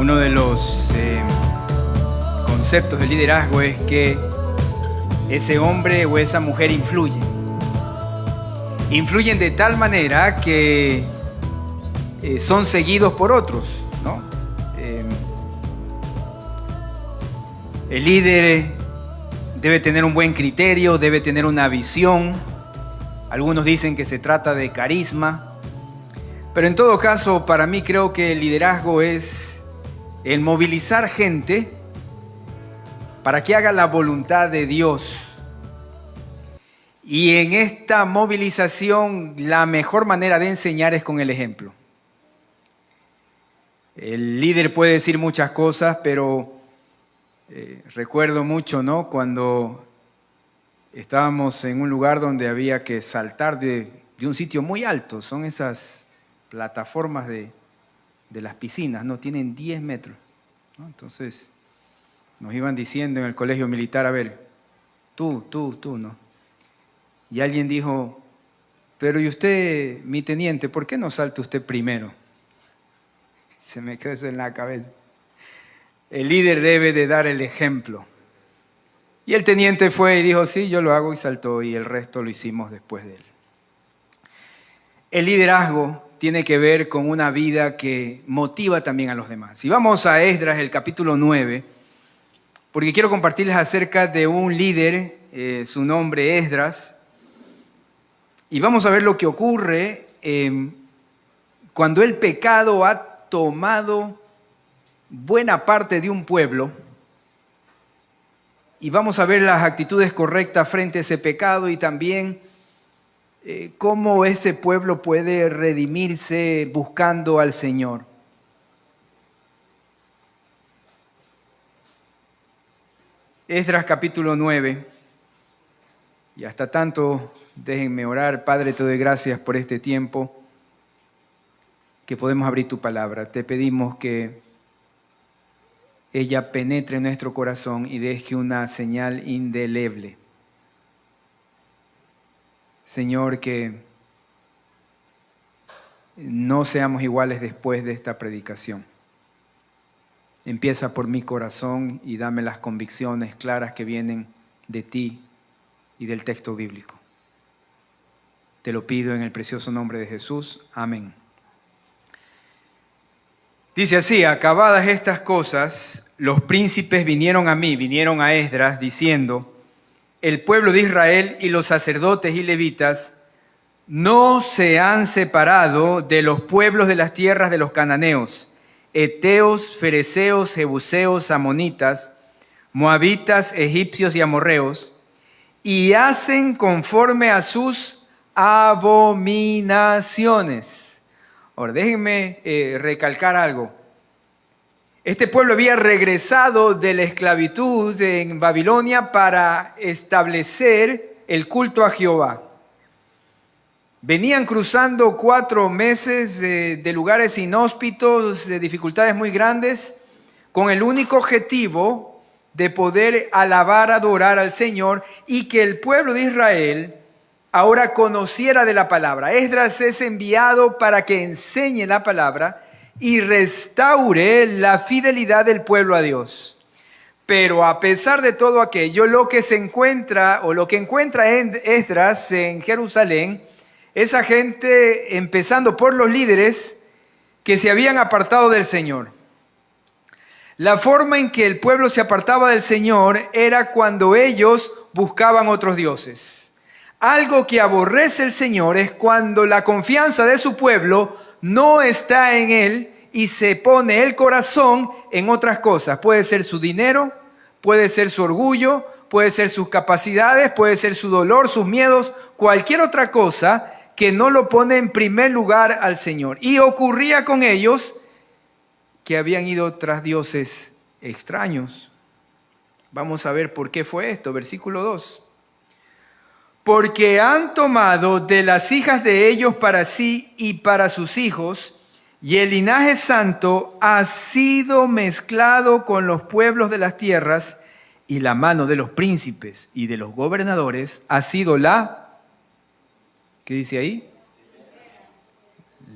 Uno de los conceptos de liderazgo es que ese hombre o esa mujer influye. Influyen de tal manera que son seguidos por otros, ¿no? El líder debe tener un buen criterio, debe tener una visión. Algunos dicen que se trata de carisma. Pero en todo caso, para mí creo que el liderazgo es el movilizar gente para que haga la voluntad de Dios. Y en esta movilización, la mejor manera de enseñar es con el ejemplo. El líder puede decir muchas cosas, pero recuerdo mucho, ¿no? Cuando estábamos en un lugar donde había que saltar de un sitio muy alto. Son esas plataformas de las piscinas, ¿no? Tienen 10 metros, ¿no? Entonces nos iban diciendo en el colegio militar, a ver, tú, ¿no? Y alguien dijo, pero ¿y usted, mi teniente, por qué no salta usted primero? Se me quedó eso en la cabeza. El líder debe de dar el ejemplo. Y el teniente fue y dijo, sí, yo lo hago, y saltó, y el resto lo hicimos después de él. El liderazgo tiene que ver con una vida que motiva también a los demás. Y vamos a Esdras, el capítulo 9, porque quiero compartirles acerca de un líder, su nombre Esdras, y vamos a ver lo que ocurre cuando el pecado ha tomado buena parte de un pueblo, y vamos a ver las actitudes correctas frente a ese pecado y también cómo ese pueblo puede redimirse buscando al Señor. Esdras capítulo 9, y hasta tanto déjenme orar. Padre, te doy gracias por este tiempo que podemos abrir tu palabra. Te pedimos que ella penetre en nuestro corazón y deje una señal indeleble. Señor, que no seamos iguales después de esta predicación. Empieza por mi corazón y dame las convicciones claras que vienen de ti y del texto bíblico. Te lo pido en el precioso nombre de Jesús. Amén. Dice así, acabadas estas cosas, los príncipes vinieron a mí, vinieron a Esdras, diciendo, el pueblo de Israel y los sacerdotes y levitas no se han separado de los pueblos de las tierras de los cananeos, heteos, fereceos, jebuseos, amonitas, moabitas, egipcios y amorreos, y hacen conforme a sus abominaciones. Ahora, déjenme recalcar algo. Este pueblo había regresado de la esclavitud en Babilonia para establecer el culto a Jehová. Venían cruzando 4 meses de lugares inhóspitos, de dificultades muy grandes, con el único objetivo de poder alabar, adorar al Señor y que el pueblo de Israel ahora conociera de la palabra. Esdras es enviado para que enseñe la palabra y restaure la fidelidad del pueblo a Dios. Pero a pesar de todo aquello, lo que encuentra Esdras en Jerusalén, esa gente, empezando por los líderes que se habían apartado del Señor. La forma en que el pueblo se apartaba del Señor era cuando ellos buscaban otros dioses. Algo que aborrece el Señor es cuando la confianza de su pueblo no está en Él y se pone el corazón en otras cosas. Puede ser su dinero, puede ser su orgullo, puede ser sus capacidades, puede ser su dolor, sus miedos, cualquier otra cosa que no lo pone en primer lugar al Señor. Y ocurría con ellos que habían ido tras dioses extraños. Vamos a ver por qué fue esto. Versículo 2. Porque han tomado de las hijas de ellos para sí y para sus hijos, y el linaje santo ha sido mezclado con los pueblos de las tierras, y la mano de los príncipes y de los gobernadores ha sido ¿qué dice ahí?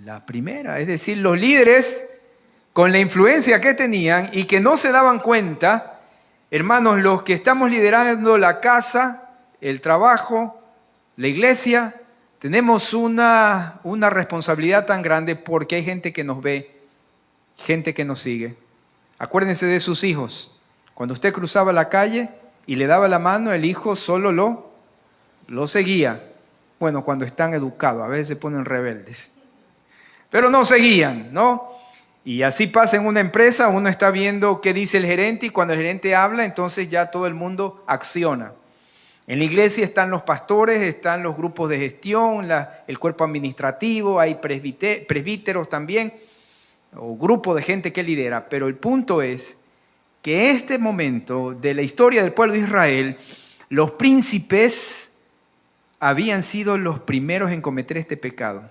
La primera. Es decir, los líderes con la influencia que tenían y que no se daban cuenta, hermanos, los que estamos liderando la casa, el trabajo, la iglesia, tenemos una responsabilidad tan grande porque hay gente que nos ve, gente que nos sigue. Acuérdense de sus hijos. Cuando usted cruzaba la calle y le daba la mano, el hijo solo lo seguía. Bueno, cuando están educados, a veces se ponen rebeldes. Pero no seguían, ¿no? Y así pasa en una empresa, uno está viendo qué dice el gerente y cuando el gerente habla, entonces ya todo el mundo acciona. En la iglesia están los pastores, están los grupos de gestión, el cuerpo administrativo, hay presbíteros también, o grupo de gente que lidera. Pero el punto es que en este momento de la historia del pueblo de Israel, los príncipes habían sido los primeros en cometer este pecado.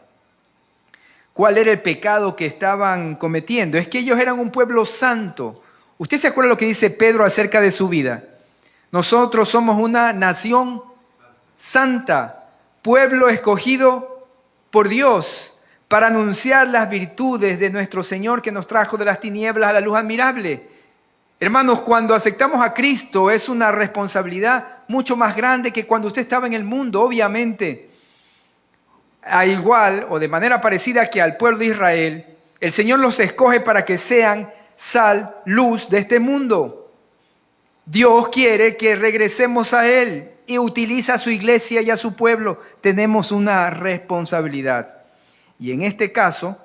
¿Cuál era el pecado que estaban cometiendo? Es que ellos eran un pueblo santo. ¿Usted se acuerda lo que dice Pedro acerca de su vida? Nosotros somos una nación santa, pueblo escogido por Dios para anunciar las virtudes de nuestro Señor que nos trajo de las tinieblas a la luz admirable. Hermanos, cuando aceptamos a Cristo es una responsabilidad mucho más grande que cuando usted estaba en el mundo, obviamente. A igual o de manera parecida que al pueblo de Israel, el Señor los escoge para que sean sal, luz de este mundo. Dios quiere que regresemos a Él y utiliza a su iglesia y a su pueblo. Tenemos una responsabilidad. Y en este caso,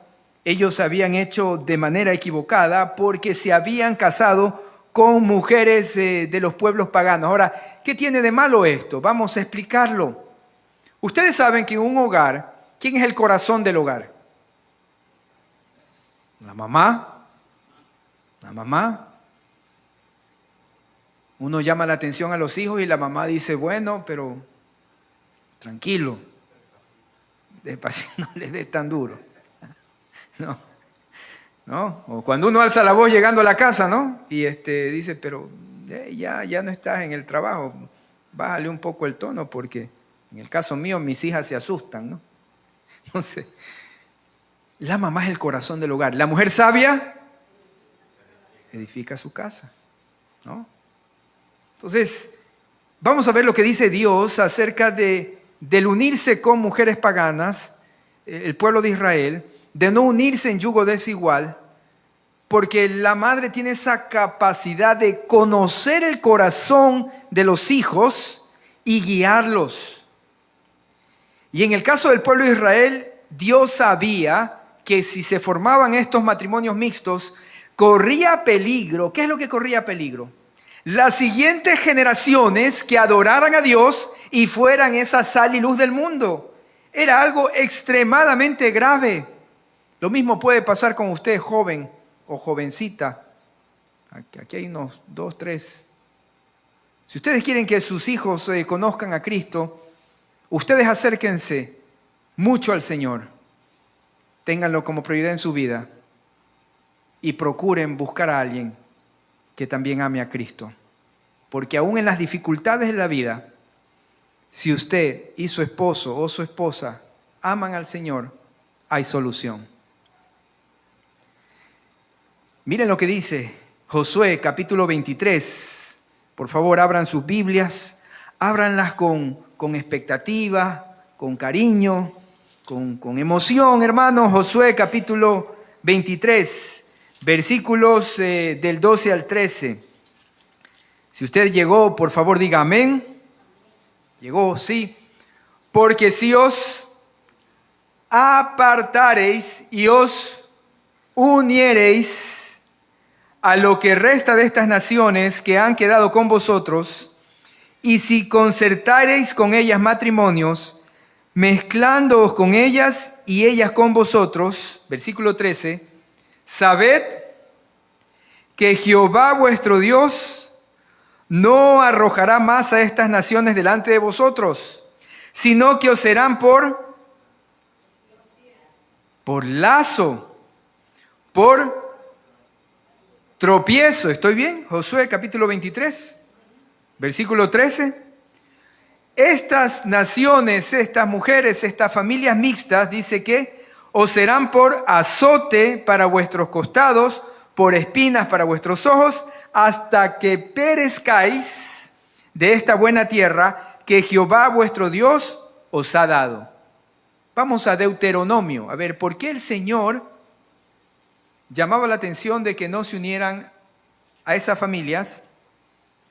ellos habían hecho de manera equivocada porque se habían casado con mujeres de los pueblos paganos. Ahora, ¿qué tiene de malo esto? Vamos a explicarlo. Ustedes saben que en un hogar, ¿quién es el corazón del hogar? La mamá. La mamá. Uno llama la atención a los hijos y la mamá dice, bueno, pero tranquilo, despacito, no les dé tan duro. ¿No? O cuando uno alza la voz llegando a la casa, ¿no? Y dice, pero ya no estás en el trabajo, bájale un poco el tono porque en el caso mío mis hijas se asustan, ¿no? Entonces, la mamá es el corazón del hogar. La mujer sabia edifica su casa, ¿no? Entonces, vamos a ver lo que dice Dios acerca del unirse con mujeres paganas, el pueblo de Israel, de no unirse en yugo desigual, porque la madre tiene esa capacidad de conocer el corazón de los hijos y guiarlos. Y en el caso del pueblo de Israel, Dios sabía que si se formaban estos matrimonios mixtos, corría peligro. ¿Qué es lo que corría peligro? Las siguientes generaciones que adoraran a Dios y fueran esa sal y luz del mundo. Era algo extremadamente grave. Lo mismo puede pasar con usted, joven o jovencita. Aquí hay unos 2, 3. Si ustedes quieren que sus hijos conozcan a Cristo, ustedes acérquense mucho al Señor. Ténganlo como prioridad en su vida y procuren buscar a alguien que también ame a Cristo. Porque aún en las dificultades de la vida, si usted y su esposo o su esposa aman al Señor, hay solución. Miren lo que dice Josué capítulo 23. Por favor, abran sus Biblias, ábranlas con expectativa, con cariño, con emoción, hermanos. Josué capítulo 23. Versículos del 12 al 13. Si usted llegó, por favor diga amén. Llegó, sí. Porque si os apartareis y os uniereis a lo que resta de estas naciones que han quedado con vosotros, y si concertareis con ellas matrimonios, mezclándoos con ellas y ellas con vosotros, versículo 13, sabed que Jehová vuestro Dios no arrojará más a estas naciones delante de vosotros, sino que os serán por lazo, por tropiezo. ¿Estoy bien? Josué capítulo 23, versículo 13. Estas naciones, estas mujeres, estas familias mixtas, dice que os serán por azote para vuestros costados, por espinas para vuestros ojos, hasta que perezcáis de esta buena tierra que Jehová vuestro Dios os ha dado. Vamos a Deuteronomio, a ver, ¿por qué el Señor llamaba la atención de que no se unieran a esas familias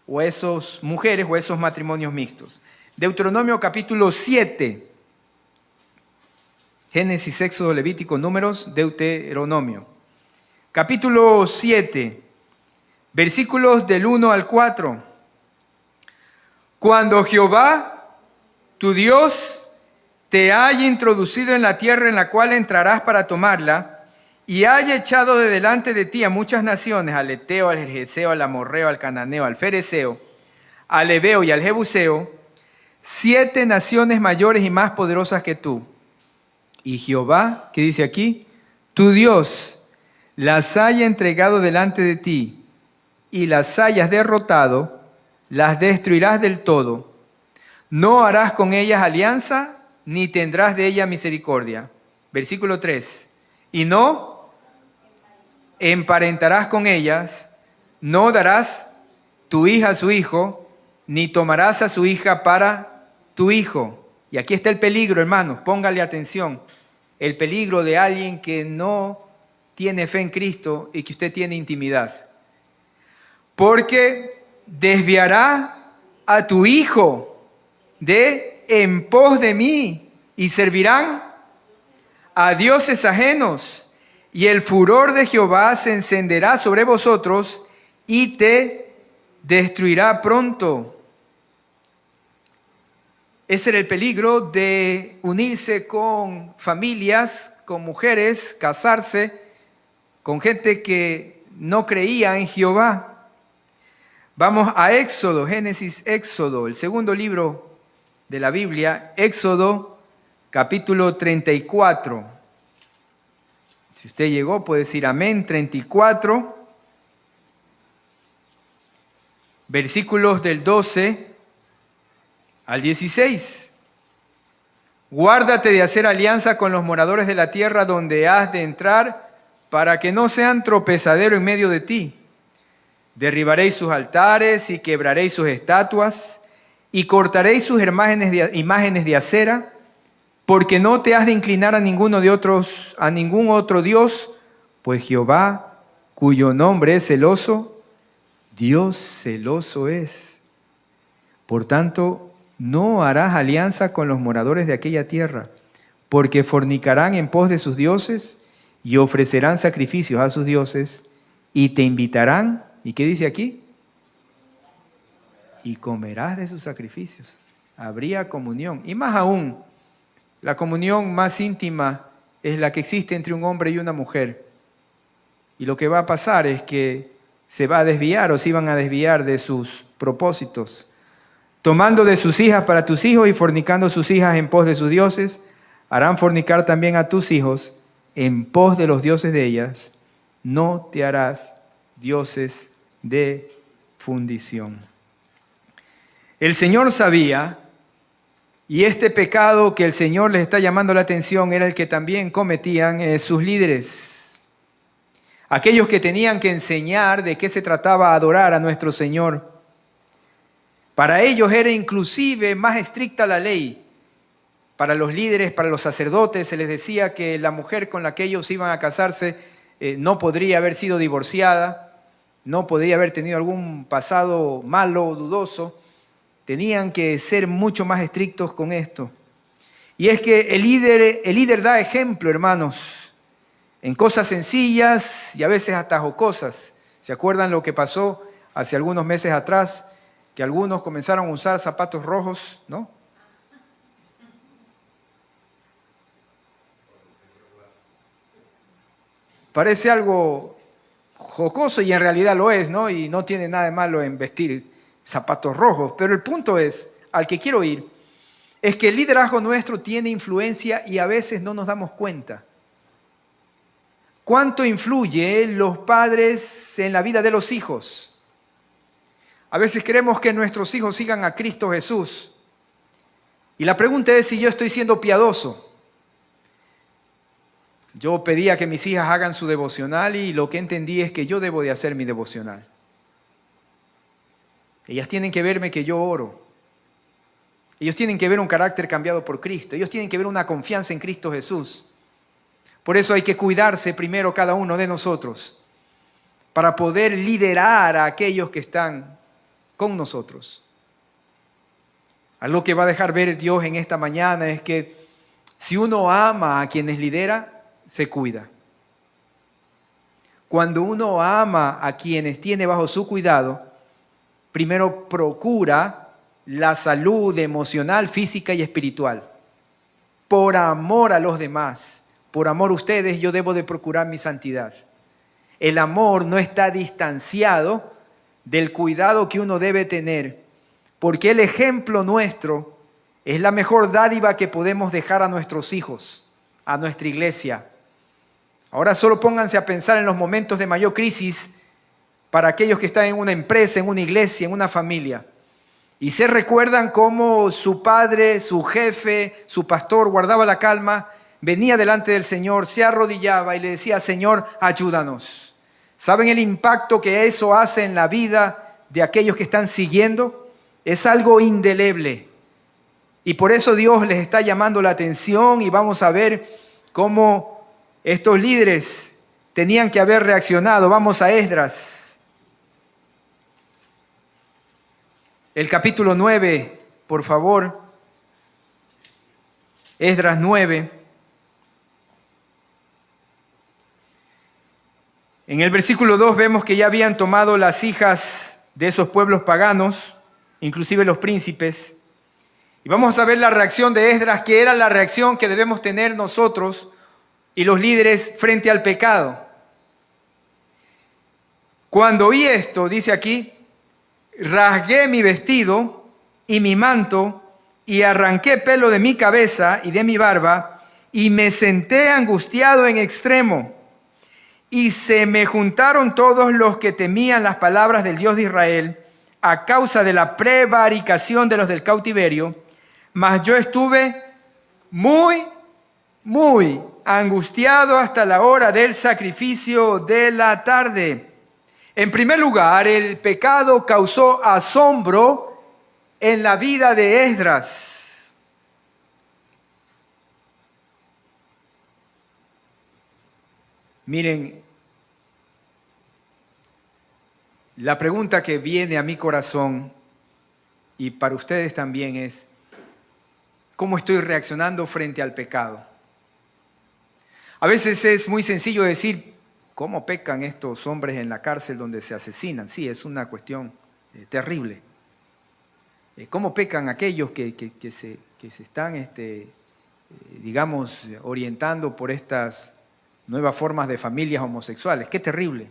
o a esas mujeres o a esos matrimonios mixtos? Deuteronomio capítulo 7. Génesis, Éxodo, Levítico, Números, Deuteronomio. Capítulo 7, versículos del 1 al 4. Cuando Jehová, tu Dios, te haya introducido en la tierra en la cual entrarás para tomarla, y haya echado de delante de ti a muchas naciones, al Eteo, al Gergeseo, al Amorreo, al Cananeo, al Fereceo, al Heveo y al Jebuseo, 7 naciones mayores y más poderosas que tú. Y Jehová, ¿qué dice aquí? Tu Dios las haya entregado delante de ti y las hayas derrotado, las destruirás del todo. No harás con ellas alianza, ni tendrás de ellas misericordia. Versículo 3. Y no emparentarás con ellas, no darás tu hija a su hijo, ni tomarás a su hija para tu hijo. Y aquí está el peligro, hermanos, póngale atención. El peligro de alguien que no tiene fe en Cristo y que usted tiene intimidad. Porque desviará a tu hijo de en pos de mí y servirán a dioses ajenos, y el furor de Jehová se encenderá sobre vosotros y te destruirá pronto. Ese era el peligro de unirse con familias, con mujeres, casarse con gente que no creía en Jehová. Vamos a Éxodo, Génesis, Éxodo, el segundo libro de la Biblia, Éxodo, capítulo 34. Si usted llegó, puede decir amén. 34, versículos del 12 al 16. Guárdate de hacer alianza con los moradores de la tierra donde has de entrar, para que no sean tropezadero en medio de ti. Derribaréis sus altares y quebraréis sus estatuas, y cortaréis sus imágenes de acera, porque no te has de inclinar a ningún otro Dios, pues Jehová, cuyo nombre es celoso, Dios celoso es. Por tanto, no harás alianza con los moradores de aquella tierra, porque fornicarán en pos de sus dioses y ofrecerán sacrificios a sus dioses y te invitarán. ¿Y qué dice aquí? Y comerás de sus sacrificios. Habría comunión. Y más aún, la comunión más íntima es la que existe entre un hombre y una mujer. Y lo que va a pasar es que se va a desviar o se iban a desviar de sus propósitos. Tomando de sus hijas para tus hijos y fornicando sus hijas en pos de sus dioses, harán fornicar también a tus hijos en pos de los dioses de ellas. No te harás dioses de fundición. El Señor sabía, y este pecado que el Señor les está llamando la atención era el que también cometían sus líderes. Aquellos que tenían que enseñar de qué se trataba adorar a nuestro Señor. Para ellos era inclusive más estricta la ley. Para los líderes, para los sacerdotes, se les decía que la mujer con la que ellos iban a casarse no podría haber sido divorciada, no podría haber tenido algún pasado malo o dudoso. Tenían que ser mucho más estrictos con esto. Y es que el líder da ejemplo, hermanos, en cosas sencillas y a veces hasta jocosas. ¿Se acuerdan lo que pasó hace algunos meses atrás? Que algunos comenzaron a usar zapatos rojos, ¿no? Parece algo jocoso y en realidad lo es, ¿no? Y no tiene nada de malo en vestir zapatos rojos. Pero el punto es, al que quiero ir, es que el liderazgo nuestro tiene influencia y a veces no nos damos cuenta. ¿Cuánto influyen los padres en la vida de los hijos? A veces queremos que nuestros hijos sigan a Cristo Jesús. Y la pregunta es si yo estoy siendo piadoso. Yo pedía que mis hijas hagan su devocional y lo que entendí es que yo debo de hacer mi devocional. Ellas tienen que verme que yo oro. Ellos tienen que ver un carácter cambiado por Cristo. Ellos tienen que ver una confianza en Cristo Jesús. Por eso hay que cuidarse primero cada uno de nosotros para poder liderar a aquellos que están con nosotros. Algo que va a dejar ver Dios en esta mañana es que si uno ama a quienes lidera, se cuida. Cuando uno ama a quienes tiene bajo su cuidado, primero procura la salud emocional, física y espiritual. Por amor a los demás, por amor a ustedes, yo debo de procurar mi santidad. El amor no está distanciado del cuidado que uno debe tener, porque el ejemplo nuestro es la mejor dádiva que podemos dejar a nuestros hijos, a nuestra iglesia. Ahora solo pónganse a pensar en los momentos de mayor crisis para aquellos que están en una empresa, en una iglesia, en una familia. Y se recuerdan cómo su padre, su jefe, su pastor guardaba la calma, venía delante del Señor, se arrodillaba y le decía, Señor, ayúdanos. ¿Saben el impacto que eso hace en la vida de aquellos que están siguiendo? Es algo indeleble. Y por eso Dios les está llamando la atención y vamos a ver cómo estos líderes tenían que haber reaccionado. Vamos a Esdras. El capítulo 9, por favor. Esdras 9. En el versículo 2 vemos que ya habían tomado las hijas de esos pueblos paganos, inclusive los príncipes. Y vamos a ver la reacción de Esdras, que era la reacción que debemos tener nosotros y los líderes frente al pecado. Cuando oí esto, dice aquí, rasgué mi vestido y mi manto y arranqué pelo de mi cabeza y de mi barba y me senté angustiado en extremo. Y se me juntaron todos los que temían las palabras del Dios de Israel a causa de la prevaricación de los del cautiverio, mas yo estuve muy angustiado hasta la hora del sacrificio de la tarde. En primer lugar, el pecado causó asombro en la vida de Esdras. Miren, la pregunta que viene a mi corazón y para ustedes también es, ¿cómo estoy reaccionando frente al pecado? A veces es muy sencillo decir, ¿cómo pecan estos hombres en la cárcel donde se asesinan? Sí, es una cuestión terrible. ¿Cómo pecan aquellos que se están, digamos, orientando por estas nuevas formas de familias homosexuales? ¡Qué terrible!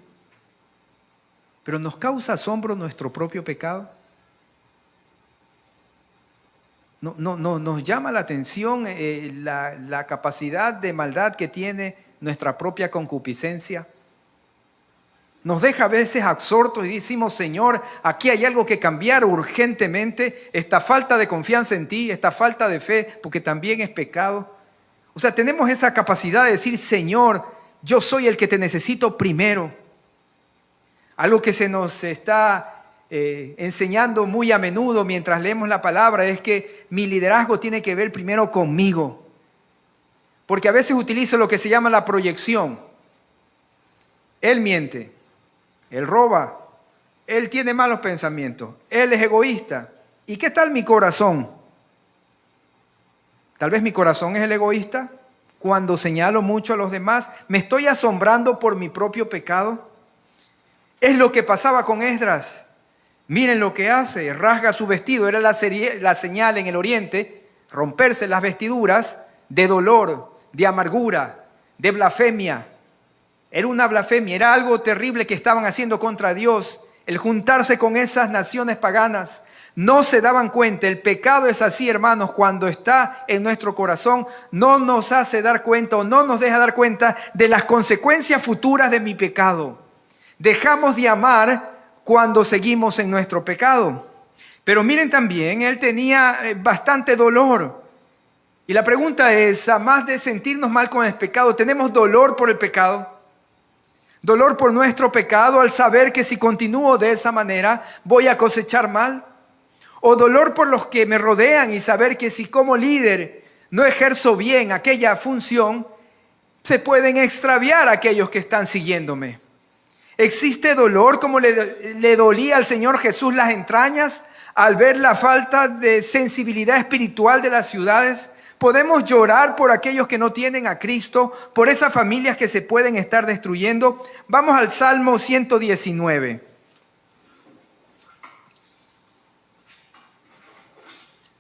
Pero ¿nos causa asombro nuestro propio pecado? No, nos llama la atención la capacidad de maldad que tiene nuestra propia concupiscencia. Nos deja a veces absortos y decimos, Señor, aquí hay algo que cambiar urgentemente, esta falta de confianza en ti, esta falta de fe, porque también es pecado. O sea, tenemos esa capacidad de decir, Señor, yo soy el que te necesito primero. Algo que se nos está enseñando muy a menudo mientras leemos la palabra es que mi liderazgo tiene que ver primero conmigo. Porque a veces utilizo lo que se llama la proyección. Él miente, él roba, él tiene malos pensamientos, él es egoísta. ¿Y qué tal mi corazón? Tal vez mi corazón es el egoísta. Cuando señalo mucho a los demás, ¿me estoy asombrando por mi propio pecado? Es lo que pasaba con Esdras. Miren lo que hace, rasga su vestido. Era la señal en el oriente, romperse las vestiduras de dolor, de amargura, de blasfemia. Era una blasfemia, era algo terrible que estaban haciendo contra Dios, el juntarse con esas naciones paganas. No se daban cuenta, el pecado es así, hermanos, cuando está en nuestro corazón, no nos hace dar cuenta o no nos deja dar cuenta de las consecuencias futuras de mi pecado. Dejamos de amar cuando seguimos en nuestro pecado. Pero miren también, él tenía bastante dolor. Y la pregunta es, a más de sentirnos mal con el pecado, ¿tenemos dolor por el pecado? ¿Dolor por nuestro pecado al saber que si continúo de esa manera voy a cosechar mal? ¿O dolor por los que me rodean y saber que si como líder no ejerzo bien aquella función, se pueden extraviar aquellos que están siguiéndome? ¿Existe dolor como le dolía al Señor Jesús las entrañas al ver la falta de sensibilidad espiritual de las ciudades? ¿Podemos llorar por aquellos que no tienen a Cristo, por esas familias que se pueden estar destruyendo? Vamos al Salmo 119.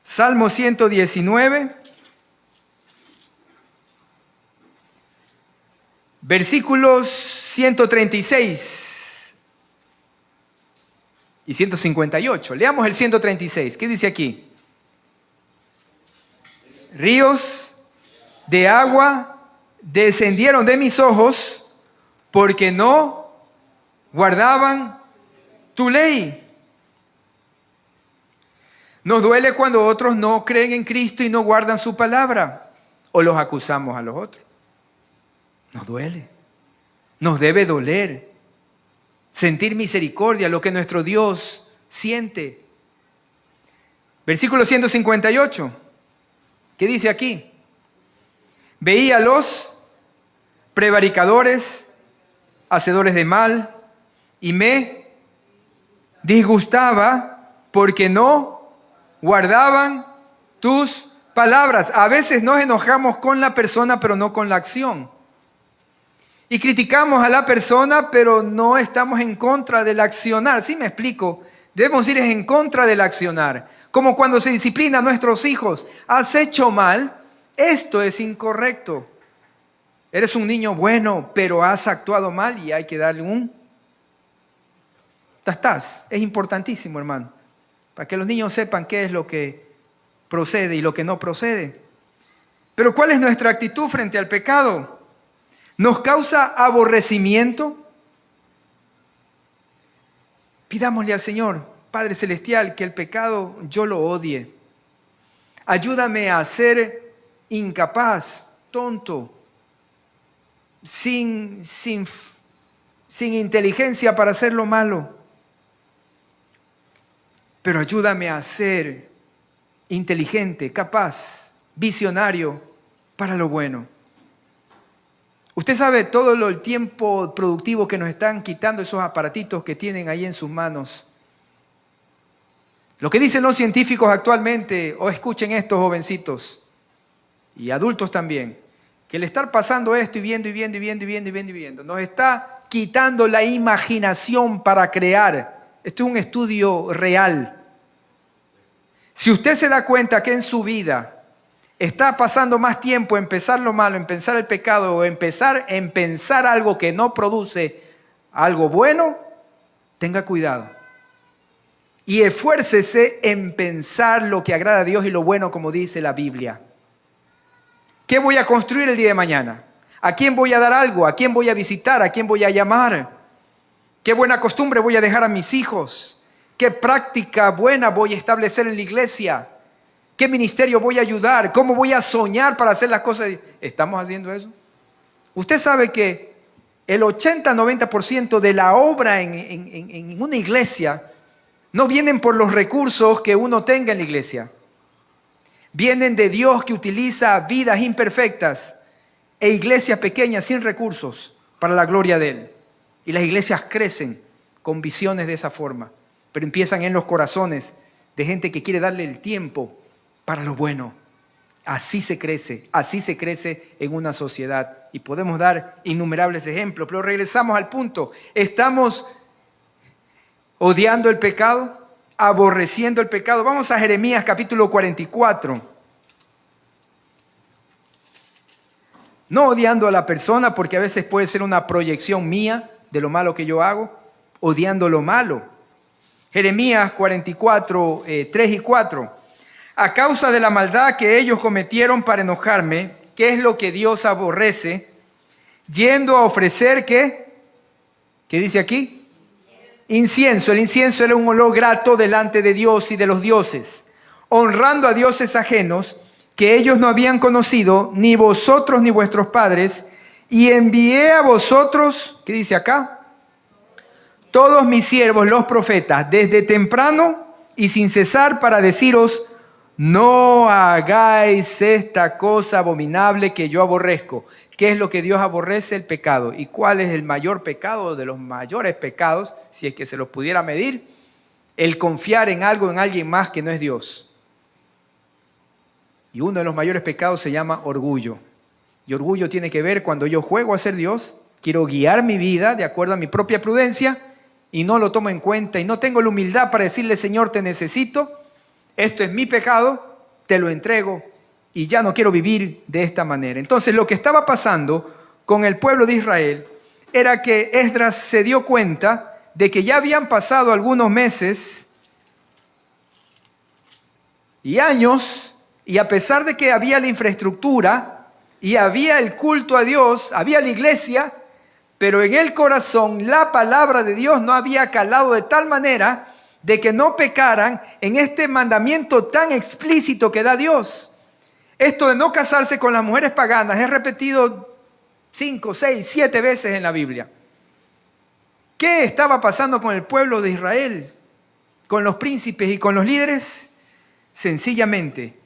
Salmo 119, versículos 136 y 158. Leamos el 136. ¿Qué dice aquí? Ríos de agua descendieron de mis ojos porque no guardaban tu ley. Nos duele cuando otros no creen en Cristo y no guardan su palabra, o los acusamos a los otros. Nos duele, nos debe doler, sentir misericordia, lo que nuestro Dios siente. Versículo 158, ¿qué dice aquí? Veía a los prevaricadores, hacedores de mal, y me disgustaba porque no guardaban tus palabras. A veces nos enojamos con la persona, pero no con la acción. Y criticamos a la persona, pero no estamos en contra del accionar. ¿Sí me explico? Debemos ir en contra del accionar. Como cuando se disciplina a nuestros hijos. Has hecho mal, esto es incorrecto. Eres un niño bueno, pero has actuado mal y hay que darle un... Estás. Es importantísimo, hermano. Para que los niños sepan qué es lo que procede y lo que no procede. Pero ¿cuál es nuestra actitud frente al pecado? ¿Nos causa aborrecimiento? Pidámosle al Señor, Padre Celestial, que el pecado yo lo odie. Ayúdame a ser incapaz, tonto, sin inteligencia para hacer lo malo. Pero ayúdame a ser inteligente, capaz, visionario para lo bueno. Usted sabe todo el tiempo productivo que nos están quitando esos aparatitos que tienen ahí en sus manos. Lo que dicen los científicos actualmente, o escuchen estos jovencitos y adultos también, que el estar pasando esto y viendo, nos está quitando la imaginación para crear. Esto es un estudio real. Si usted se da cuenta que en su vida está pasando más tiempo en pensar lo malo, en pensar el pecado o en pensar algo que no produce algo bueno, tenga cuidado. Y esfuércese en pensar lo que agrada a Dios y lo bueno, como dice la Biblia. ¿Qué voy a construir el día de mañana? ¿A quién voy a dar algo? ¿A quién voy a visitar? ¿A quién voy a llamar? ¿Qué buena costumbre voy a dejar a mis hijos? ¿Qué práctica buena voy a establecer en la iglesia? ¿Qué ministerio voy a ayudar? ¿Cómo voy a soñar para hacer las cosas? ¿Estamos haciendo eso? Usted sabe que el 80-90% de la obra en una iglesia no vienen por los recursos que uno tenga en la iglesia. Vienen de Dios que utiliza vidas imperfectas e iglesias pequeñas sin recursos para la gloria de Él. Y las iglesias crecen con visiones de esa forma, pero empiezan en los corazones de gente que quiere darle el tiempo para lo bueno. Así se crece en una sociedad. Y podemos dar innumerables ejemplos, pero regresamos al punto. ¿Estamos odiando el pecado? ¿Aborreciendo el pecado? Vamos a Jeremías capítulo 44. No odiando a la persona, porque a veces puede ser una proyección mía de lo malo que yo hago, odiando lo malo. Jeremías 44, 3 y 4. A causa de la maldad que ellos cometieron para enojarme, ¿qué es lo que Dios aborrece? Yendo a ofrecer, ¿qué? ¿Qué dice aquí? Incienso. El incienso era un olor grato delante de Dios y de los dioses. Honrando a dioses ajenos, que ellos no habían conocido, ni vosotros ni vuestros padres, y envié a vosotros, ¿qué dice acá? Todos mis siervos, los profetas, desde temprano y sin cesar para deciros, no hagáis esta cosa abominable que yo aborrezco. ¿Qué es lo que Dios aborrece? El pecado. ¿Y cuál es el mayor pecado de los mayores pecados, si es que se los pudiera medir? El confiar en algo, en alguien más que no es Dios. Y uno de los mayores pecados se llama orgullo. Y orgullo tiene que ver cuando yo juego a ser Dios, quiero guiar mi vida de acuerdo a mi propia prudencia y no lo tomo en cuenta y no tengo la humildad para decirle, Señor, te necesito, esto es mi pecado, te lo entrego y ya no quiero vivir de esta manera. Entonces lo que estaba pasando con el pueblo de Israel era que Esdras se dio cuenta de que ya habían pasado algunos meses y años, y a pesar de que había la infraestructura y había el culto a Dios, había la iglesia, pero en el corazón la palabra de Dios no había calado de tal manera de que no pecaran en este mandamiento tan explícito que da Dios. Esto de no casarse con las mujeres paganas es repetido 5, 6, 7 veces en la Biblia. ¿Qué estaba pasando con el pueblo de Israel? Con los príncipes y con los líderes. Sencillamente,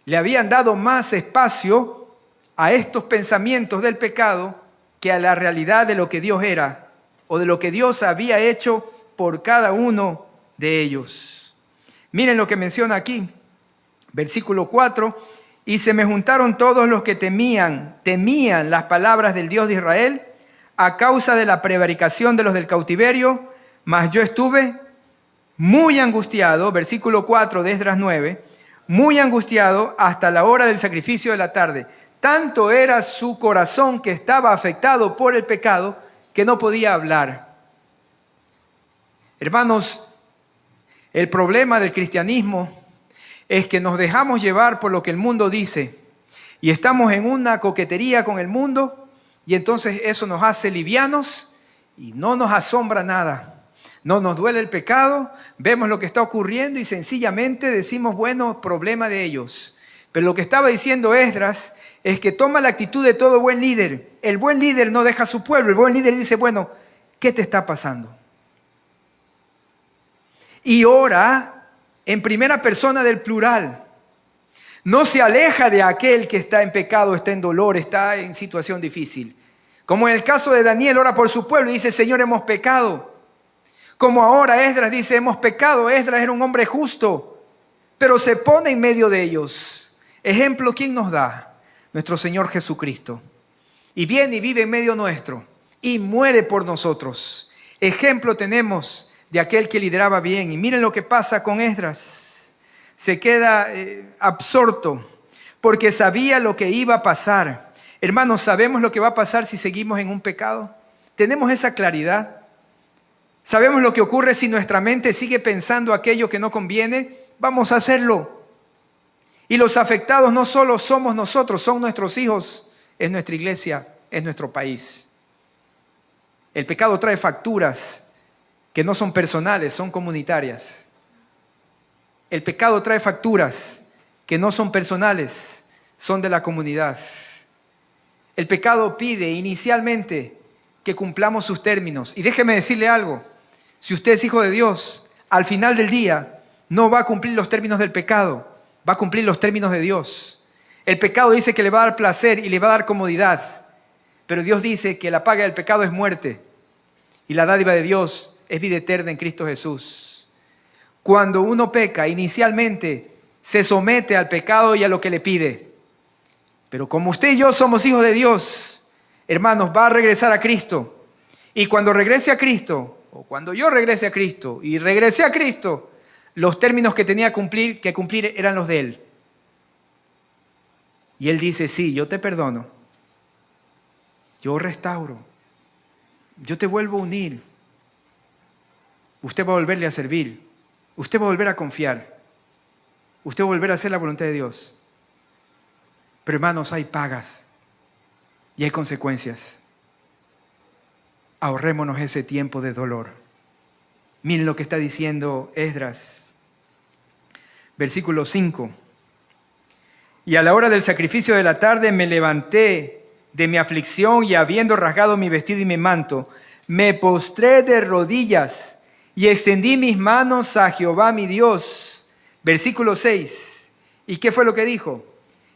le habían dado más espacio a estos pensamientos del pecado que a la realidad de lo que Dios era o de lo que Dios había hecho por cada uno de ellos. Miren lo que menciona aquí, versículo 4, y se me juntaron todos los que temían las palabras del Dios de Israel a causa de la prevaricación de los del cautiverio, mas yo estuve muy angustiado, versículo 4 de Esdras 9, muy angustiado hasta la hora del sacrificio de la tarde. Tanto era su corazón que estaba afectado por el pecado que no podía hablar. Hermanos, el problema del cristianismo es que nos dejamos llevar por lo que el mundo dice y estamos en una coquetería con el mundo y entonces eso nos hace livianos y no nos asombra nada. No nos duele el pecado, vemos lo que está ocurriendo y sencillamente decimos, bueno, problema de ellos. Pero lo que estaba diciendo Esdras es que toma la actitud de todo buen líder. El buen líder no deja a su pueblo, el buen líder dice, bueno, ¿qué te está pasando? Y ora en primera persona del plural. No se aleja de aquel que está en pecado, está en dolor, está en situación difícil. Como en el caso de Daniel, ora por su pueblo y dice, Señor, hemos pecado. Como ahora Esdras dice, hemos pecado. Esdras era un hombre justo, pero se pone en medio de ellos. Ejemplo, ¿quién nos da? Nuestro Señor Jesucristo. Y viene y vive en medio nuestro y muere por nosotros. Ejemplo tenemos de aquel que lideraba bien. Y miren lo que pasa con Esdras. Se queda absorto porque sabía lo que iba a pasar. Hermanos, ¿sabemos lo que va a pasar si seguimos en un pecado? ¿Tenemos esa claridad? ¿Sabemos lo que ocurre si nuestra mente sigue pensando aquello que no conviene? Vamos a hacerlo. Y los afectados no solo somos nosotros, son nuestros hijos, es nuestra iglesia, es nuestro país. El pecado trae facturas que no son personales, son comunitarias. El pecado trae facturas que no son personales, son de la comunidad. El pecado pide inicialmente que cumplamos sus términos. Y déjeme decirle algo, si usted es hijo de Dios, al final del día no va a cumplir los términos del pecado, va a cumplir los términos de Dios. El pecado dice que le va a dar placer y le va a dar comodidad, pero Dios dice que la paga del pecado es muerte y la dádiva de Dios es vida eterna en Cristo Jesús. Cuando uno peca, inicialmente se somete al pecado y a lo que le pide. Pero como usted y yo somos hijos de Dios, hermanos, va a regresar a Cristo. Y cuando regrese a Cristo, o cuando yo regrese a Cristo y regresé a Cristo, los términos que tenía que cumplir eran los de Él. Y Él dice, sí, yo te perdono, yo restauro, yo te vuelvo a unir. Usted va a volverle a servir, usted va a volver a confiar, usted va a volver a hacer la voluntad de Dios. Pero hermanos, hay pagas y hay consecuencias. Ahorrémonos ese tiempo de dolor. Miren lo que está diciendo Esdras. Versículo 5. Y a la hora del sacrificio de la tarde me levanté de mi aflicción y habiendo rasgado mi vestido y mi manto, me postré de rodillas y extendí mis manos a Jehová mi Dios. Versículo 6. ¿Y qué fue lo que dijo?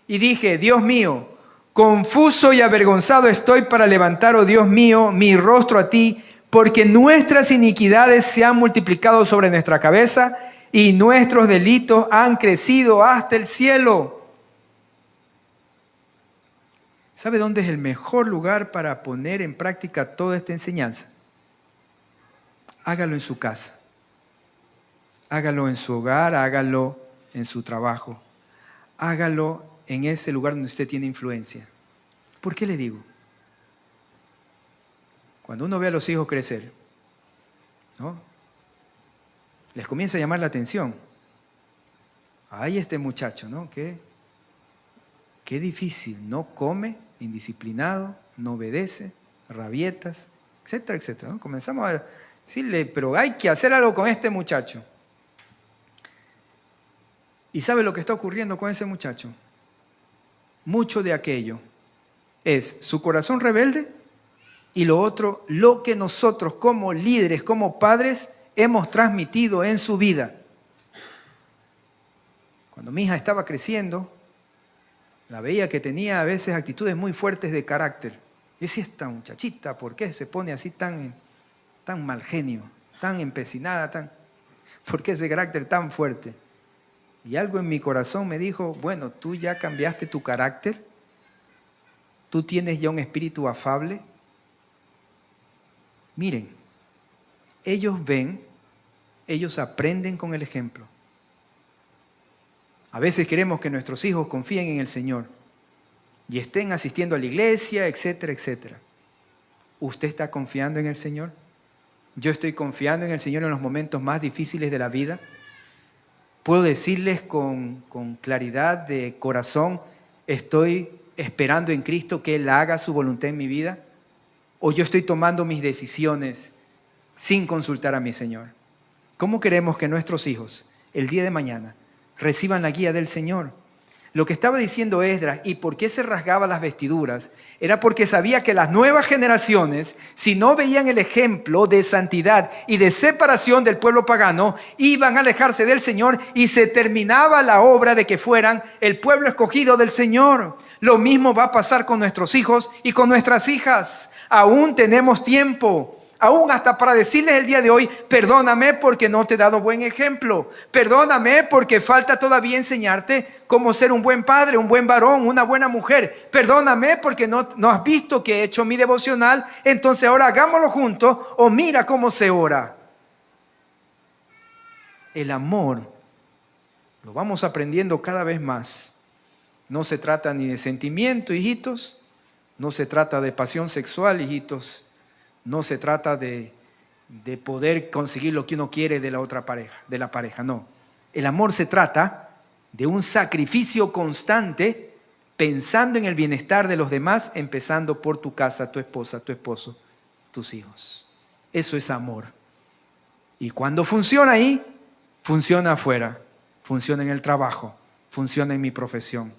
Y dije, Dios mío, confuso y avergonzado estoy para levantar, oh Dios mío, mi rostro a ti, porque nuestras iniquidades se han multiplicado sobre nuestra cabeza y nuestros delitos han crecido hasta el cielo. ¿Sabe dónde es el mejor lugar para poner en práctica toda esta enseñanza? Hágalo en su casa. Hágalo en su hogar, hágalo en su trabajo. Hágalo en ese lugar donde usted tiene influencia. ¿Por qué le digo? Cuando uno ve a los hijos crecer, ¿no?, les comienza a llamar la atención. Ay, este muchacho, ¿no? Qué difícil, no come, indisciplinado, no obedece, rabietas, etcétera, etcétera, ¿no? Comenzamos a decirle, pero hay que hacer algo con este muchacho. ¿Y sabe lo que está ocurriendo con ese muchacho? Mucho de aquello es su corazón rebelde y lo otro, lo que nosotros como líderes, como padres, hemos transmitido en su vida. Cuando mi hija estaba creciendo, la veía que tenía a veces actitudes muy fuertes de carácter. Yo decía, esta muchachita, ¿por qué se pone así tan mal genio, tan empecinada, ¿por qué ese carácter tan fuerte? Y algo en mi corazón me dijo, bueno, tú ya cambiaste tu carácter, tú tienes ya un espíritu afable. Miren, ellos ven, ellos aprenden con el ejemplo. A veces queremos que nuestros hijos confíen en el Señor y estén asistiendo a la iglesia, etcétera, etcétera. ¿Usted está confiando en el Señor? Yo estoy confiando en el Señor en los momentos más difíciles de la vida. Puedo decirles con claridad de corazón, estoy esperando en Cristo que Él haga su voluntad en mi vida, o yo estoy tomando mis decisiones sin consultar a mi Señor. ¿Cómo queremos que nuestros hijos, el día de mañana, reciban la guía del Señor? Lo que estaba diciendo Esdras, y por qué se rasgaba las vestiduras, era porque sabía que las nuevas generaciones, si no veían el ejemplo de santidad y de separación del pueblo pagano, iban a alejarse del Señor y se terminaba la obra de que fueran el pueblo escogido del Señor. Lo mismo va a pasar con nuestros hijos y con nuestras hijas. Aún tenemos tiempo. Aún hasta para decirles el día de hoy, perdóname porque no te he dado buen ejemplo. Perdóname porque falta todavía enseñarte cómo ser un buen padre, un buen varón, una buena mujer. Perdóname porque no has visto que he hecho mi devocional, entonces ahora hagámoslo juntos o mira cómo se ora. El amor lo vamos aprendiendo cada vez más. No se trata ni de sentimiento, hijitos. No se trata de pasión sexual, hijitos. No se trata de poder conseguir lo que uno quiere de la otra pareja, de la pareja, no. El amor se trata de un sacrificio constante pensando en el bienestar de los demás, empezando por tu casa, tu esposa, tu esposo, tus hijos. Eso es amor. Y cuando funciona ahí, funciona afuera, funciona en el trabajo, funciona en mi profesión.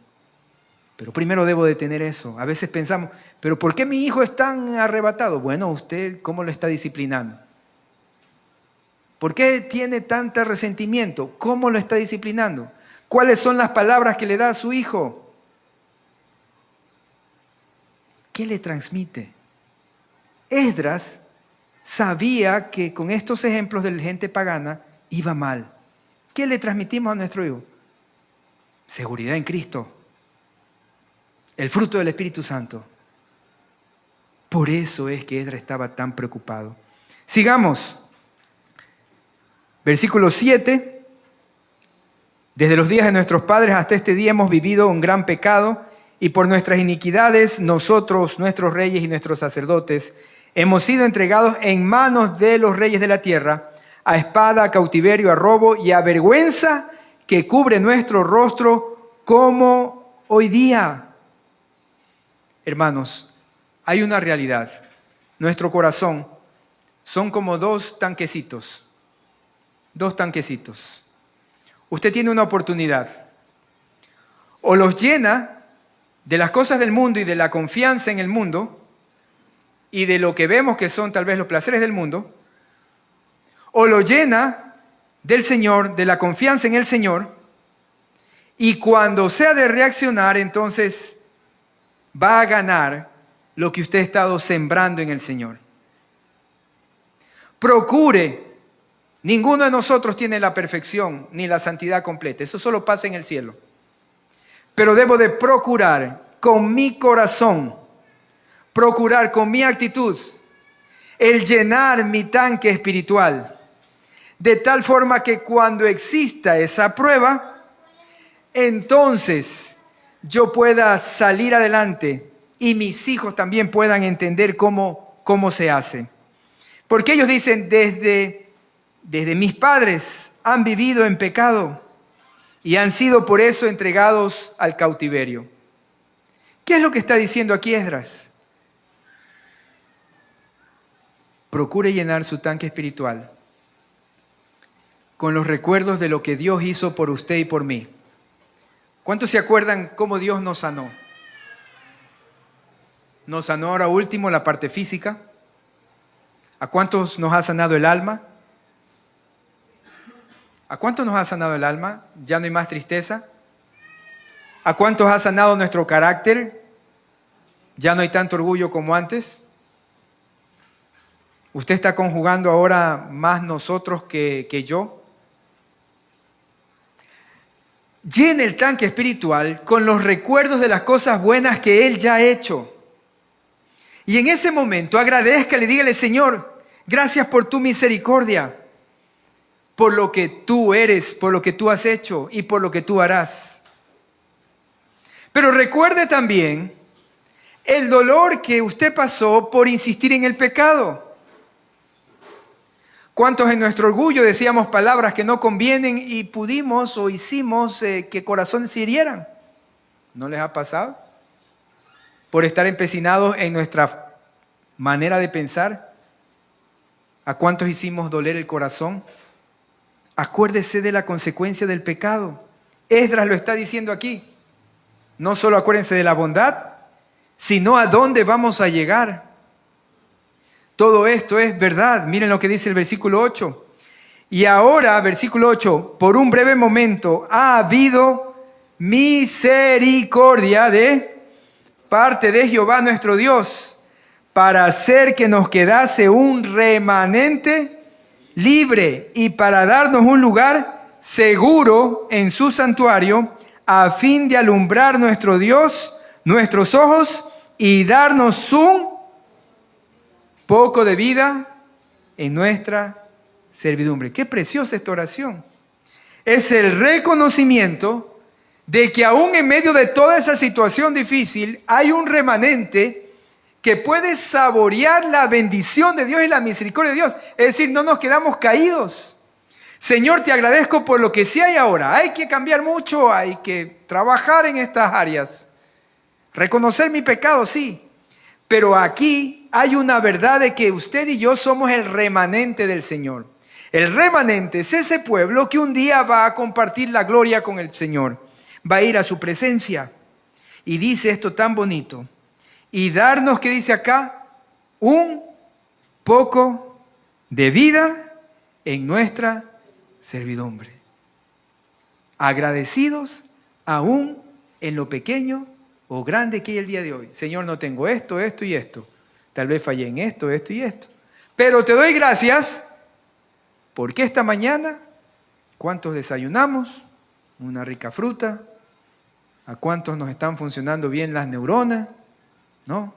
Pero primero debo de tener eso. A veces pensamos, ¿pero por qué mi hijo es tan arrebatado? Bueno, ¿usted cómo lo está disciplinando? ¿Por qué tiene tanto resentimiento? ¿Cómo lo está disciplinando? ¿Cuáles son las palabras que le da a su hijo? ¿Qué le transmite? Esdras sabía que con estos ejemplos de la gente pagana iba mal. ¿Qué le transmitimos a nuestro hijo? Seguridad en Cristo. El fruto del Espíritu Santo. Por eso es que Esdras estaba tan preocupado. Sigamos. Versículo 7. Desde los días de nuestros padres hasta este día hemos vivido un gran pecado y por nuestras iniquidades nosotros, nuestros reyes y nuestros sacerdotes, hemos sido entregados en manos de los reyes de la tierra, a espada, a cautiverio, a robo y a vergüenza que cubre nuestro rostro como hoy día. Hermanos, hay una realidad. Nuestro corazón son como dos tanquecitos. Dos tanquecitos. Usted tiene una oportunidad. O los llena de las cosas del mundo y de la confianza en el mundo y de lo que vemos que son tal vez los placeres del mundo, o lo llena del Señor, de la confianza en el Señor, y cuando sea de reaccionar, entonces va a ganar lo que usted ha estado sembrando en el Señor. Procure. Ninguno de nosotros tiene la perfección ni la santidad completa. Eso solo pasa en el cielo. Pero debo de procurar con mi corazón, procurar con mi actitud, el llenar mi tanque espiritual. De tal forma que cuando exista esa prueba, entonces yo pueda salir adelante y mis hijos también puedan entender cómo se hace. Porque ellos dicen, desde mis padres han vivido en pecado y han sido por eso entregados al cautiverio. ¿Qué es lo que está diciendo aquí Esdras? Procure llenar su tanque espiritual con los recuerdos de lo que Dios hizo por usted y por mí. ¿Cuántos se acuerdan cómo Dios nos sanó? Nos sanó ahora último la parte física. ¿A cuántos nos ha sanado el alma? ¿A cuántos nos ha sanado el alma? ¿Ya no hay más tristeza? ¿A cuántos ha sanado nuestro carácter? ¿Ya no hay tanto orgullo como antes? ¿Usted está conjugando ahora más nosotros que yo? Llene el tanque espiritual con los recuerdos de las cosas buenas que Él ya ha hecho. Y en ese momento agradezcale, dígale, Señor, gracias por tu misericordia, por lo que tú eres, por lo que tú has hecho y por lo que tú harás. Pero recuerde también el dolor que usted pasó por insistir en el pecado. ¿Cuántos en nuestro orgullo decíamos palabras que no convienen y pudimos o hicimos que corazones se hirieran? ¿No les ha pasado? Por estar empecinados en nuestra manera de pensar. ¿A cuántos hicimos doler el corazón? Acuérdese de la consecuencia del pecado. Esdras lo está diciendo aquí. No solo acuérdense de la bondad, sino a dónde vamos a llegar. Todo esto es verdad. Miren lo que dice el versículo 8. Y ahora, versículo 8, por un breve momento ha habido misericordia de parte de Jehová nuestro Dios, para hacer que nos quedase un remanente libre y para darnos un lugar seguro en su santuario, a fin de alumbrar nuestro Dios, nuestros ojos, y darnos un poco de vida en nuestra servidumbre. Qué preciosa esta oración. Es el reconocimiento de que aún en medio de toda esa situación difícil hay un remanente que puede saborear la bendición de Dios y la misericordia de Dios. Es decir, no nos quedamos caídos. Señor, te agradezco por lo que sí hay ahora. Hay que cambiar mucho, hay que trabajar en estas áreas. Reconocer mi pecado, sí. Pero aquí hay una verdad de que usted y yo somos el remanente del Señor. El remanente es ese pueblo que un día va a compartir la gloria con el Señor. Va a ir a su presencia. Y dice esto tan bonito. Y darnos, ¿qué dice acá? Un poco de vida en nuestra servidumbre. Agradecidos aún en lo pequeño o grande que hay el día de hoy. Señor, no tengo esto, esto y esto. Tal vez fallé en esto, esto y esto. Pero te doy gracias porque esta mañana, ¿cuántos desayunamos? Una rica fruta. ¿A cuántos nos están funcionando bien las neuronas? ¿No?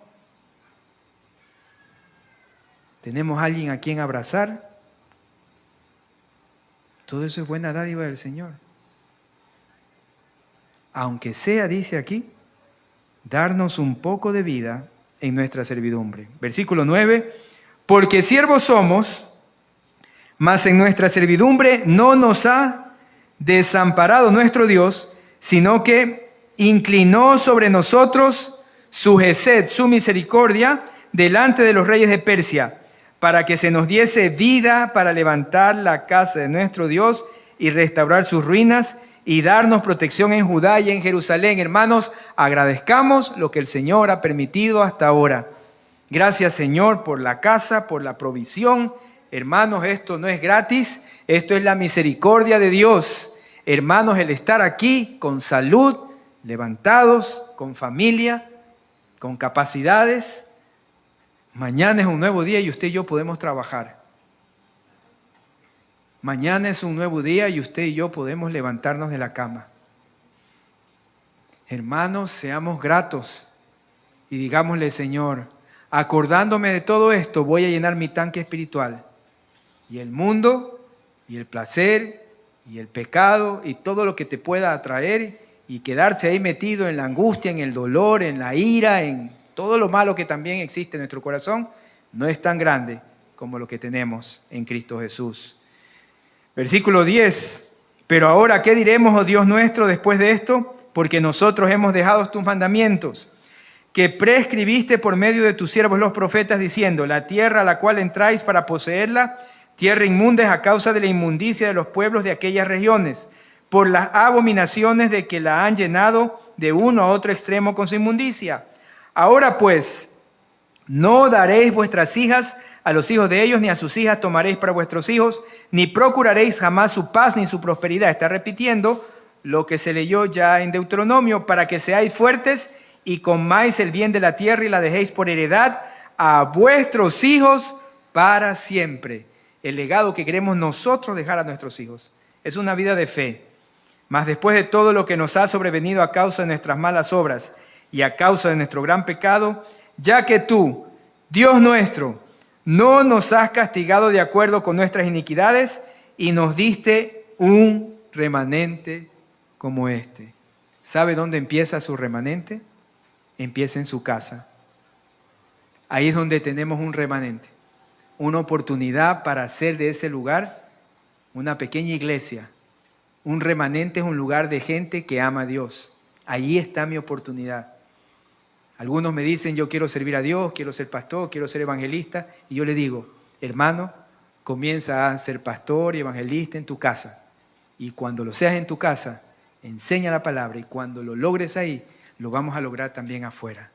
¿Tenemos alguien a quien abrazar? Todo eso es buena dádiva del Señor. Aunque sea, dice aquí, darnos un poco de vida en nuestra servidumbre. Versículo 9, porque siervos somos, mas en nuestra servidumbre no nos ha desamparado nuestro Dios, sino que inclinó sobre nosotros su gesed, su misericordia, delante de los reyes de Persia, para que se nos diese vida para levantar la casa de nuestro Dios y restaurar sus ruinas y darnos protección en Judá y en Jerusalén. Hermanos, agradezcamos lo que el Señor ha permitido hasta ahora. Gracias, Señor, por la casa, por la provisión. Hermanos, esto no es gratis, esto es la misericordia de Dios. Hermanos, el estar aquí con salud, levantados, con familia, con capacidades. Mañana es un nuevo día y usted y yo podemos trabajar. Mañana es un nuevo día y usted y yo podemos levantarnos de la cama. Hermanos, seamos gratos y digámosle, Señor, acordándome de todo esto, voy a llenar mi tanque espiritual. Y el mundo, y el placer, y el pecado, y todo lo que te pueda atraer, y quedarse ahí metido en la angustia, en el dolor, en la ira, en todo lo malo que también existe en nuestro corazón, no es tan grande como lo que tenemos en Cristo Jesús. Versículo 10. Pero ahora, ¿qué diremos, oh Dios nuestro, después de esto? Porque nosotros hemos dejado tus mandamientos, que prescribiste por medio de tus siervos los profetas, diciendo, la tierra a la cual entráis para poseerla, tierra inmunda es a causa de la inmundicia de los pueblos de aquellas regiones, por las abominaciones de que la han llenado de uno a otro extremo con su inmundicia. Ahora pues, no daréis vuestras hijas a los hijos de ellos, ni a sus hijas tomaréis para vuestros hijos, ni procuraréis jamás su paz ni su prosperidad. Está repitiendo lo que se leyó ya en Deuteronomio, para que seáis fuertes y comáis el bien de la tierra y la dejéis por heredad a vuestros hijos para siempre. El legado que queremos nosotros dejar a nuestros hijos es una vida de fe. Mas después de todo lo que nos ha sobrevenido a causa de nuestras malas obras y a causa de nuestro gran pecado, ya que tú, Dios nuestro, no nos has castigado de acuerdo con nuestras iniquidades y nos diste un remanente como este. ¿Sabe dónde empieza su remanente? Empieza en su casa. Ahí es donde tenemos un remanente, una oportunidad para hacer de ese lugar una pequeña iglesia. Un remanente es un lugar de gente que ama a Dios. Allí está mi oportunidad. Algunos me dicen, yo quiero servir a Dios, quiero ser pastor, quiero ser evangelista. Y yo le digo, hermano, comienza a ser pastor y evangelista en tu casa. Y cuando lo seas en tu casa, enseña la palabra. Y cuando lo logres ahí, lo vamos a lograr también afuera.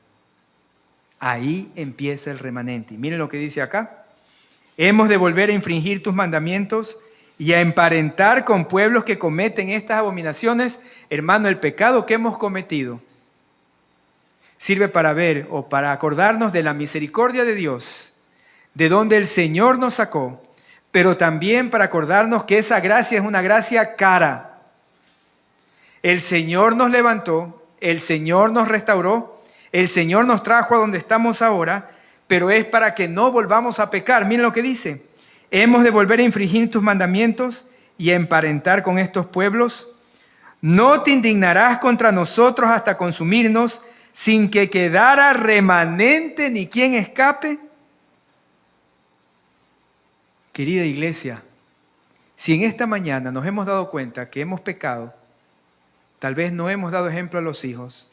Ahí empieza el remanente. Y miren lo que dice acá. Hemos de volver a infringir tus mandamientos y a emparentar con pueblos que cometen estas abominaciones. Hermano, el pecado que hemos cometido sirve para ver o para acordarnos de la misericordia de Dios, de donde el Señor nos sacó, pero también para acordarnos que esa gracia es una gracia cara. El Señor nos levantó, el Señor nos restauró, el Señor nos trajo a donde estamos ahora, pero es para que no volvamos a pecar. Miren lo que dice. Hemos de volver a infringir tus mandamientos y a emparentar con estos pueblos. No te indignarás contra nosotros hasta consumirnos, sin que quedara remanente ni quien escape. Querida iglesia, si en esta mañana nos hemos dado cuenta que hemos pecado, tal vez no hemos dado ejemplo a los hijos,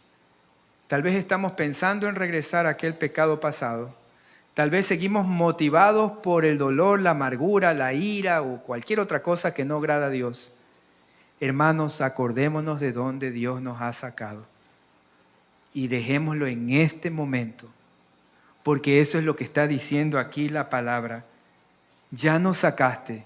tal vez estamos pensando en regresar a aquel pecado pasado, tal vez seguimos motivados por el dolor, la amargura, la ira o cualquier otra cosa que no agrada a Dios. Hermanos, acordémonos de dónde Dios nos ha sacado y dejémoslo en este momento, porque eso es lo que está diciendo aquí la palabra. Ya nos sacaste.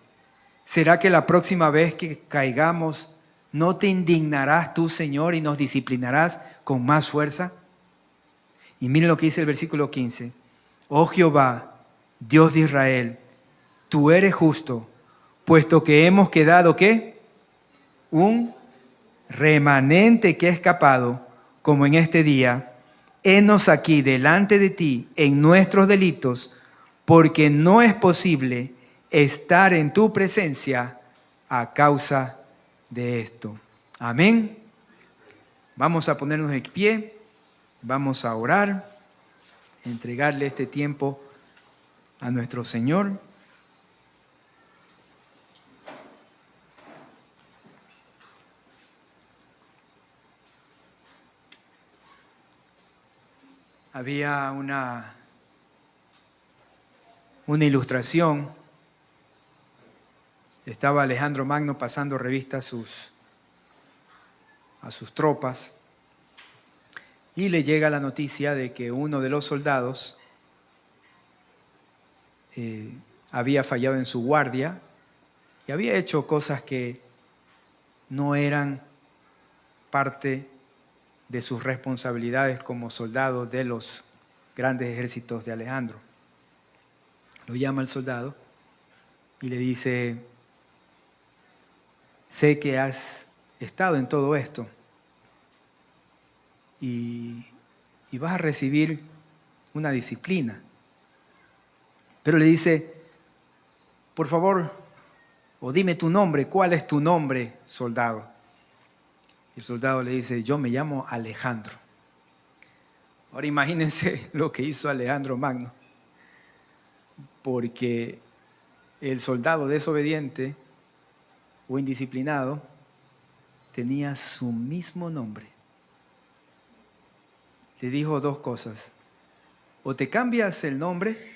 ¿Será que la próxima vez que caigamos no te indignarás tú, Señor, y nos disciplinarás con más fuerza? Y miren lo que dice el versículo 15. Oh Jehová, Dios de Israel, tú eres justo, puesto que hemos quedado, ¿qué? Un remanente que ha escapado, como en este día. Henos aquí delante de ti en nuestros delitos, porque no es posible estar en tu presencia a causa de esto. Amén. Vamos a ponernos de pie, vamos a orar, entregarle este tiempo a nuestro Señor. Había una ilustración. Estaba Alejandro Magno pasando revista a sus a sus tropas y le llega la noticia de que uno de los soldados había fallado en su guardia y había hecho cosas que no eran parte de sus responsabilidades como soldado de los grandes ejércitos de Alejandro. Lo llama el soldado y le dice: sé que has estado en todo esto y vas a recibir una disciplina. Pero le dice: por favor, o dime tu nombre, ¿cuál es tu nombre, soldado? Y el soldado le dice: yo me llamo Alejandro. Ahora imagínense lo que hizo Alejandro Magno, porque el soldado desobediente o indisciplinado tenía su mismo nombre. Le dijo dos cosas: o te cambias el nombre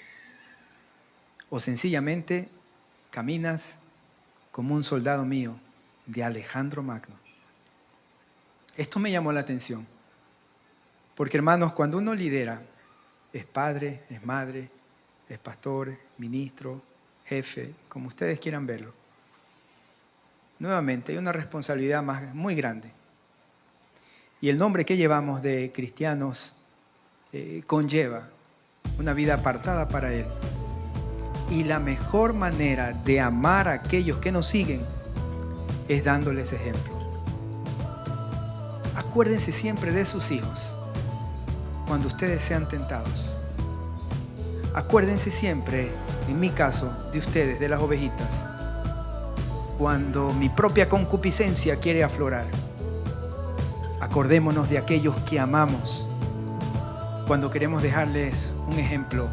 o sencillamente caminas como un soldado mío, de Alejandro Magno. Esto me llamó la atención, porque hermanos, cuando uno lidera, es padre, es madre, es pastor, ministro, jefe, como ustedes quieran verlo, nuevamente hay una responsabilidad muy grande. Y el nombre que llevamos de cristianos conlleva una vida apartada para Él. Y la mejor manera de amar a aquellos que nos siguen es dándoles ejemplo. Acuérdense siempre de sus hijos cuando ustedes sean tentados. Acuérdense siempre, en mi caso, de ustedes, de las ovejitas, cuando mi propia concupiscencia quiere aflorar. Acordémonos de aquellos que amamos cuando queremos dejarles un ejemplo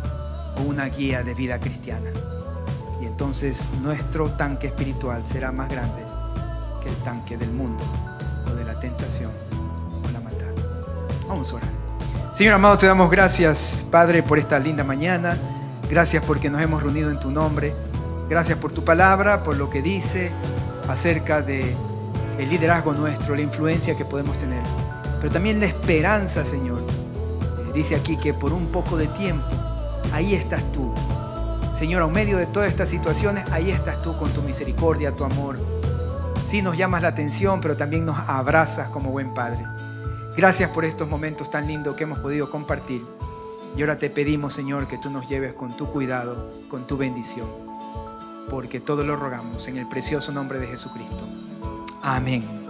o una guía de vida cristiana. Y entonces nuestro tanque espiritual será más grande que el tanque del mundo o de la tentación o la maldad. Vamos a orar. Señor amado, te damos gracias, Padre, por esta linda mañana. Gracias porque nos hemos reunido en tu nombre. Gracias por tu palabra, por lo que dice acerca de el liderazgo nuestro, la influencia que podemos tener. Pero también la esperanza, Señor. Dice aquí que por un poco de tiempo, ahí estás tú. Señor, en medio de todas estas situaciones, ahí estás tú con tu misericordia, tu amor. Sí, nos llamas la atención, pero también nos abrazas como buen Padre. Gracias por estos momentos tan lindos que hemos podido compartir. Y ahora te pedimos, Señor, que tú nos lleves con tu cuidado, con tu bendición. Porque todo lo rogamos en el precioso nombre de Jesucristo. Amén.